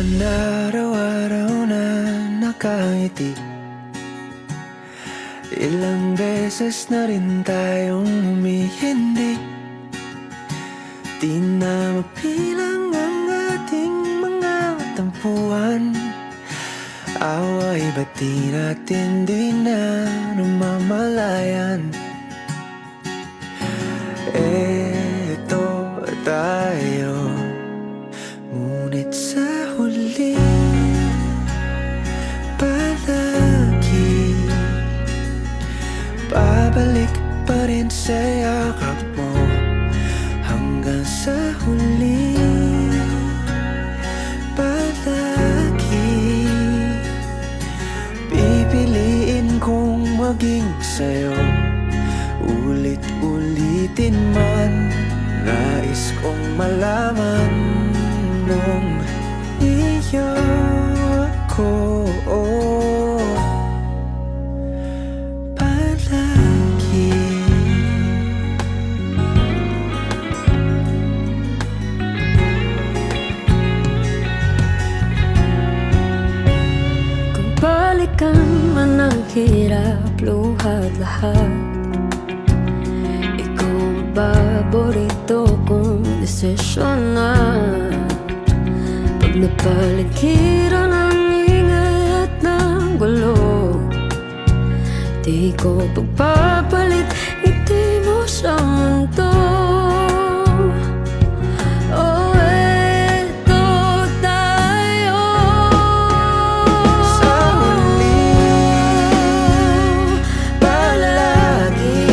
man araw-araw na nakangiti, ilang beses na rin tayong humihindi. Di na mapilang ang ating mga tampuhan. Away ba't di natin di na namamalayan? Eto tayo, ngunit sa huli palagi babalik pa rin sa yakap mo. Hanggang sa huli palagi pipiliin kong maging sa'yo. Ulit-ulitin man, nais kong malaman nung iyo ako palagi. Kung balikan man ang hirap, luha at lahat, ikaw ang paborito kong desisyon na. Pag napaligiran ang ingay at ng gulo, di ko pagpapalit ngiti mo sa mundo. Oh, eto tayo Sa huli palagi.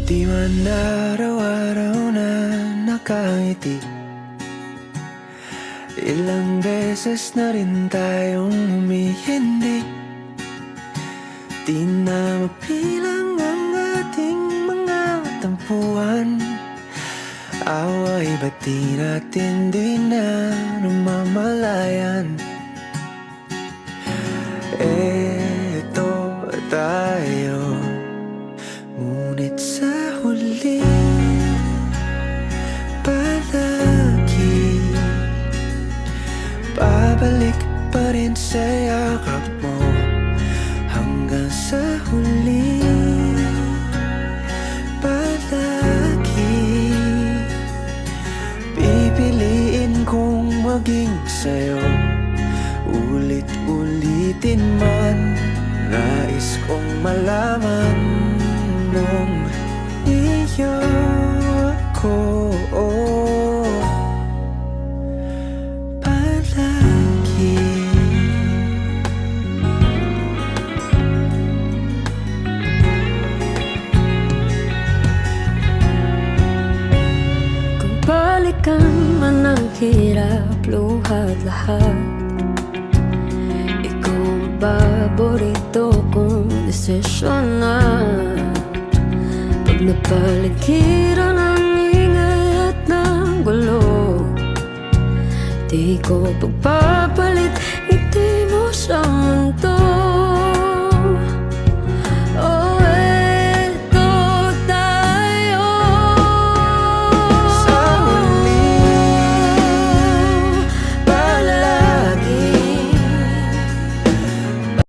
Di man araw-araw na nakangiti, ilang beses na rin tayong humihindi. Di na mapilang ang ating mga tampuhan. Away ba't di natin di na namamalayan? Eto tayo, ngunit sa huli palagi babalik pa rin sa yakap mo. Hanggang sa huli palagi pipiliin kong maging sa'yo. Ulit-ulitin man, nais kong malaman nung iyo ako palagi. Kung balikan man ang hirap, luha at lahat, ikaw ang paborito kong desisyon na. Pag napaligiran ang ingay at ng gulo, di ko pagpapalit